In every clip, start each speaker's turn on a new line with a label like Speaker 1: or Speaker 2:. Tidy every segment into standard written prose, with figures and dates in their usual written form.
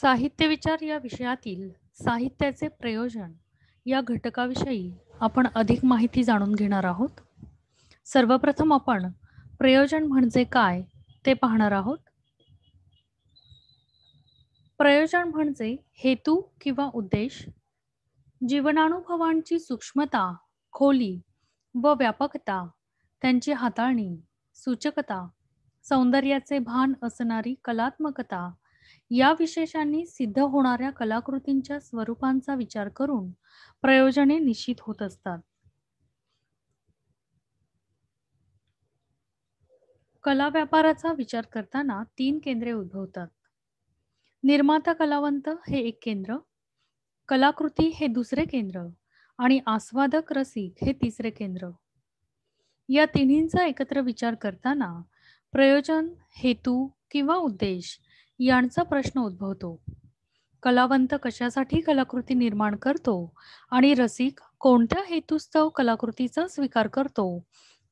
Speaker 1: साहित्य विचार या विषयातील साहित्याचे प्रयोजन या घटकाविषयी आपण अधिक माहिती जाणून घेणार आहोत. सर्वप्रथम आपण प्रयोजन म्हणजे काय ते पाहणार आहोत. प्रयोजन म्हणजे हेतू किंवा उद्देश, जीवनानुभवांची सूक्ष्मता, खोली व व्यापकता, त्यांची हाताळणी, सूचकता, सौंदर्याचे भान असणारी कलात्मकता या विशेषांनी सिद्ध होणाऱ्या कलाकृतींच्या स्वरूपांचा विचार करून प्रयोजने निश्चित होत असतात. कला व्यापाराचा विचार करताना तीन केंद्रे उद्भवतात. निर्माता कलावंत हे एक केंद्र, कलाकृती हे दुसरे केंद्र आणि आस्वादक रसिक हे तिसरे केंद्र. या तिन्हींचा एकत्र विचार करताना प्रयोजन, हेतू किंवा उद्देश यांचा प्रश्न उद्भवतो. कलावंत कशासाठी कलाकृती निर्माण करतो आणि रसिक कोणत्या हेतुस्तव कलाकृतीचा स्वीकार करतो,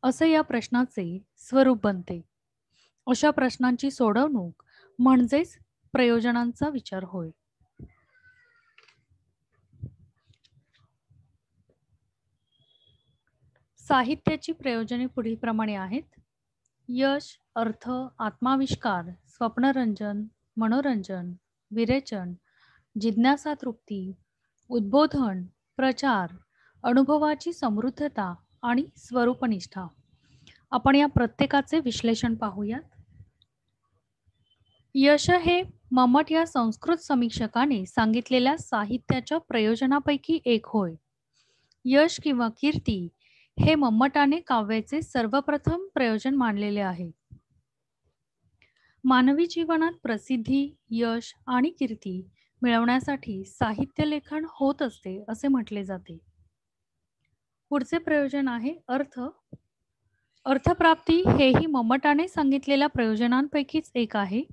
Speaker 1: असे या प्रश्नाचे स्वरूप बनते. अशा प्रश्नांची सोडवणूक म्हणजेच प्रयोजनांचा विचार होय. साहित्याची प्रयोजने पुढीलप्रमाणे आहेत. यश, अर्थ, आत्माविष्कार, स्वप्नरंजन, मनोरंजन, विरेचन, जिज्ञासा तृप्ती, उद्बोधन, प्रचार, अनुभवाची समृद्धता आणि स्वरूपनिष्ठा. आपण या प्रत्येकाचे विश्लेषण पाहूयात. यश हे मम्मट या संस्कृत समीक्षकाने सांगितलेल्या साहित्याच्या प्रयोजनापैकी एक होय. यश किंवा कीर्ती हे मम्मटाने काव्याचे सर्वप्रथम प्रयोजन मानलेले आहे. मानवी जीवनात प्रसिद्धी, यश आणि कीर्ती मिळवण्यासाठी साहित्य लेखन होत असते असे म्हटले जाते. पुढचे प्रयोजन आहे अर्थ. अर्थप्राप्ती हेही मम्मटाने सांगितलेल्या प्रयोजनांपैकीच एक आहे.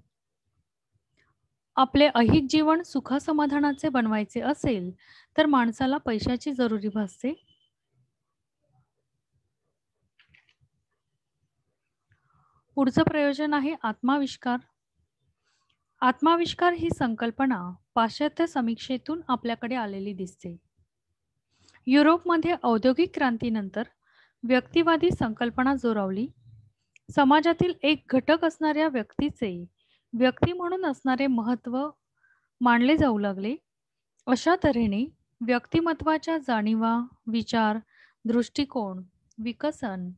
Speaker 1: आपले ऐहिक जीवन सुखसमाधानाचे बनवायचे असेल तर माणसाला पैशाची जरुरी भासते. पुढचं प्रयोजन आहे आत्माविष्कार. आत्माविष्कार ही संकल्पना पाश्चात्य समीक्षेतून आपल्याकडे आलेली दिसते. युरोपमध्ये औद्योगिक क्रांतीनंतर व्यक्तिवादी संकल्पना जोरावली. समाजातील एक घटक असणाऱ्या व्यक्तीचे व्यक्ती म्हणून असणारे महत्त्व मानले जाऊ लागले. अशा तऱ्हेने व्यक्तिमत्वाच्या जाणीवा, विचार, दृष्टिकोन, विकसन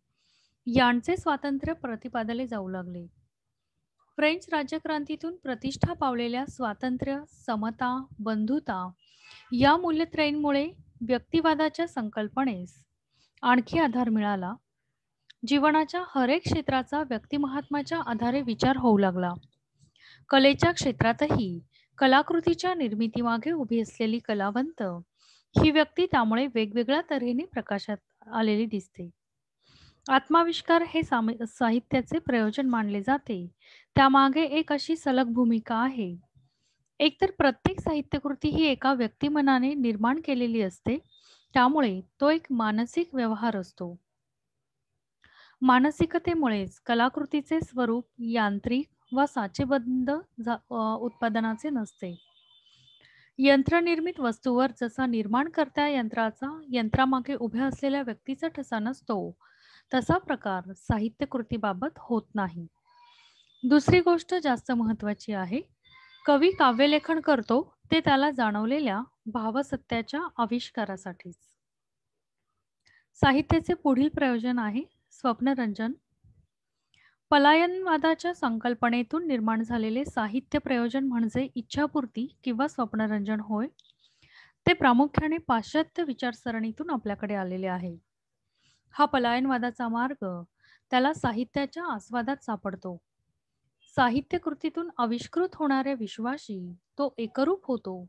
Speaker 1: यांचे स्वातंत्र्य प्रतिपादले जाऊ लागले. फ्रेंच राज्यक्रांतीतून प्रतिष्ठा पावलेल्या स्वातंत्र्य, समता, बंधुता या मूल्यत्रयींमुळे व्यक्तिवादाच्या संकल्पनेस आणखी आधार मिळाला. जीवनाच्या हरेक क्षेत्राचा व्यक्तिमहात्म्याच्या आधारे विचार होऊ लागला. कलेच्या क्षेत्रातही कलाकृतीच्या निर्मितीमागे उभी असलेली कलावंत ही व्यक्ती त्यामुळे वेगवेगळ्या तऱ्हेने प्रकाशात आलेली दिसते. आत्माविष्कार हे साहित्याचे प्रयोजन मानले जाते. त्यामागे एक अशी सलग भूमिका आहे. एकतर प्रत्येक साहित्यकृती ही एका व्यक्तिमनाने निर्माण केलेली असते, त्यामुळे तो एक मानसिक व्यवहार असतो. मानसिकतेमुळेच कलाकृतीचे स्वरूप यांत्रिक व साचेबंद उत्पादनाचे नसते. यंत्रनिर्मित वस्तूवर जसा निर्माणकर्त्या यंत्रामागे उभ्या असलेल्या व्यक्तीचा ठसा नसतो, तसा प्रकार साहित्यकृतीबाबत होत नाही. दुसरी गोष्ट जास्त महत्त्वाची आहे. कवी काव्यलेखन करतो ते त्याला जाणवलेल्या भावसत्याच्या आविष्कारासाठीच. साहित्याचे पुढील प्रयोजन आहे स्वप्नरंजन. पलायनवादाच्या संकल्पनेतून निर्माण झालेले साहित्य प्रयोजन म्हणजे इच्छापूर्ती किंवा स्वप्नरंजन होय. ते प्रामुख्याने पाश्चात्य विचारसरणीतून आपल्याकडे आलेले आहे. हा पलायनवादाचा मार्ग त्याला साहित्याच्या आस्वादात सापडतो. साहित्यकृतीतून आविष्कृत होणाऱ्या विश्वाशी तो एकरूप होतो.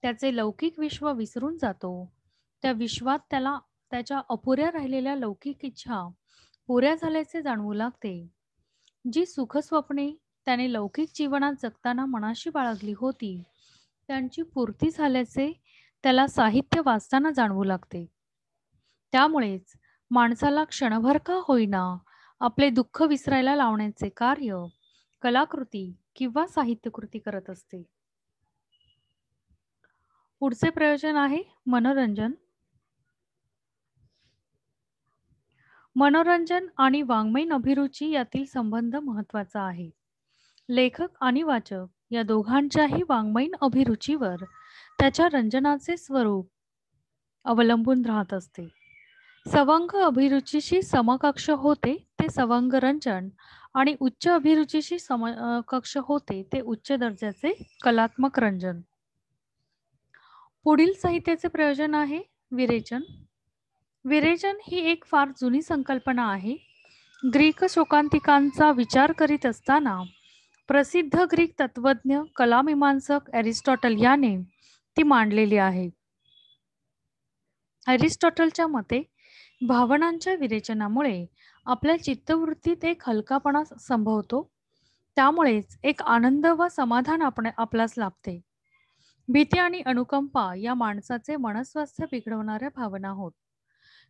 Speaker 1: त्याचे लौकिक विश्व विसरून जातो. त्या विश्वात त्याला त्याच्या अपुऱ्या राहिलेल्या लौकिक इच्छा पुऱ्या झाल्याचे जाणवू लागते. जी सुखस्वप्ने त्याने लौकिक जीवनात जगताना मनाशी बाळगली होती, त्यांची पूर्ती झाल्याचे त्याला साहित्य वाचताना जाणवू लागते. त्यामुळेच माणसाला क्षणभर का होईना आपले दुःख विसरायला लावण्याचे कार्य कलाकृती किंवा साहित्यकृती करत असते. पुढचे प्रयोजन आहे मनोरंजन. मनोरंजन आणि वाङ्मयीन अभिरुची यातील संबंध महत्त्वाचा आहे. लेखक आणि वाचक या दोघांच्याही वाङ्मयीन अभिरुचीवर त्याच्या रंजनाचे स्वरूप अवलंबून राहत असते. सवंग अभिरुचीशी समकक्ष होते ते सवंग रंजन आणि उच्च अभिरुचीशी समकक्ष होते ते उच्च दर्जाचे कलात्मक रंजन. पुढील साहित्याचे प्रयोजन आहे विरेचन. विरेचन ही एक फार जुनी संकल्पना आहे. ग्रीक शोकांतिकांचा विचार करीत असताना प्रसिद्ध ग्रीक तत्वज्ञ कलामीमांसक एरिस्टॉटल याने ती मांडलेली आहे. एरिस्टॉटलच्या मते भावनांच्या विरेचनामुळे आपल्या चित्तवृत्तीत एक हलकापणा संभवतो. त्यामुळेच एक आनंद व समाधान आपल्यास लाभते. भीती आणि अनुकंपा या माणसाचे मनस्वास्थ्य बिघडवणाऱ्या भावना होत.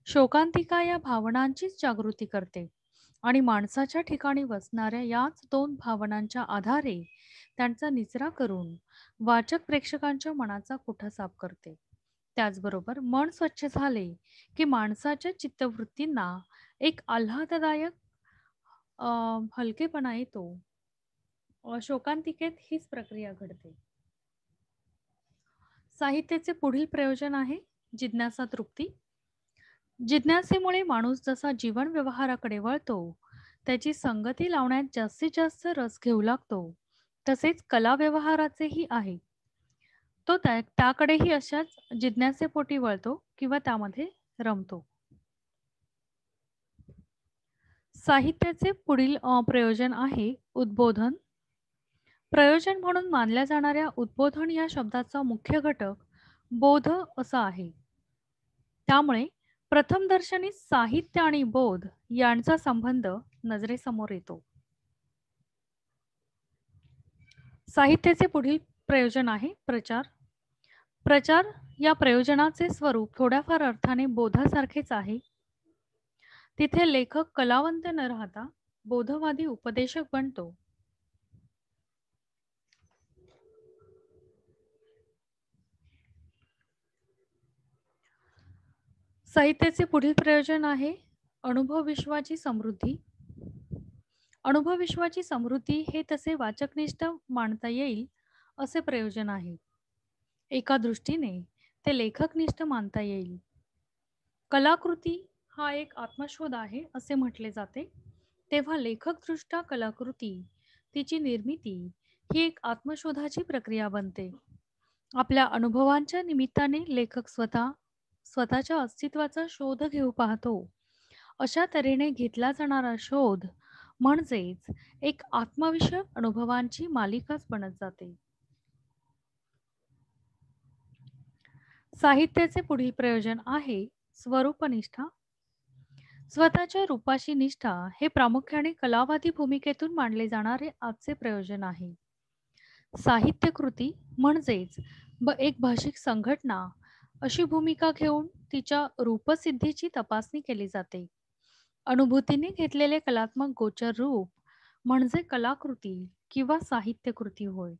Speaker 1: शोकांतिका या भावनांचीच जागृती करते आणि माणसाच्या ठिकाणी वसणाऱ्या याच दोन भावनांच्या आधारे त्यांचा निचरा करून वाचक प्रेक्षकांच्या मनाचा कुठा साफ करते. त्याचबरोबर मन स्वच्छ झाले की माणसाच्या चित्तवृत्तींना एक आल्हाददायक हलकेपणा येतो. शोकांतिकेत हीच प्रक्रिया घडते. साहित्याचे पुढील प्रयोजन आहे जिज्ञासा तृप्ती. जिज्ञासेमुळे माणूस जसा जीवन व्यवहाराकडे वळतो, त्याची संगती लावण्यात जास्तीत जास्त रस घेऊ लागतो, तसेच कला व्यवहाराचेही आहे. तो त्याकडेही अशाच जिज्ञासेपोटी वळतो किंवा त्यामध्ये रमतो. साहित्याचे पुढील प्रयोजन आहे उद्बोधन. प्रयोजन म्हणून मानल्या जाणाऱ्या उद्बोधन या शब्दाचा मुख्य घटक बोध असा आहे. त्यामुळे प्रथमदर्शनी साहित्य आणि बोध यांचा संबंध नजरेसमोर येतो. साहित्याचे पुढील प्रयोजन आहे प्रचार. प्रचार या प्रयोजनाचे स्वरूप थोड्याफार अर्थाने बोधासारखेच आहे. तिथे लेखक कलावंत न राहता बोधवादी उपदेशक बनतो. साहित्याचे पुढील प्रयोजन आहे अनुभव विश्वाची समृद्धी. अनुभव विश्वाची समृद्धी हे तसे वाचकनिष्ठ मानता येईल असे प्रयोजन आहे. एका दृष्टीने ते लेखकनिष्ठ मानता येईल. कलाकृती हा एक आत्मशोध आहे असे म्हटले जाते, तेव्हा लेखकदृष्ट्या कलाकृती तिची निर्मिती ही एक आत्मशोधाची प्रक्रिया बनते. आपल्या अनुभवांच्या निमित्ताने लेखक स्वतःच्या अस्तित्वाचा शोध घेऊ पाहतो. अशा तऱ्हेने घेतला जाणारा शोध म्हणजेच एक आत्मविषयक अनुभवांची मालिकाच बनत जाते. साहित्याचे पुढील प्रयोजन आहे स्वरूपनिष्ठा. स्वतःच्या रूपाशी निष्ठा हे प्रामुख्याने कलावादी भूमिकेतून मांडले जाणारे आजचे प्रयोजन आहे. साहित्यकृती म्हणजेच एक भाषिक संघटना अशी भूमिका घेऊन तिच्या रूपसिद्धीची तपासणी केली जाते. अनुभूतीने घेतलेले कलात्मक गोचर रूप म्हणजे कलाकृती किंवा साहित्यकृती होय.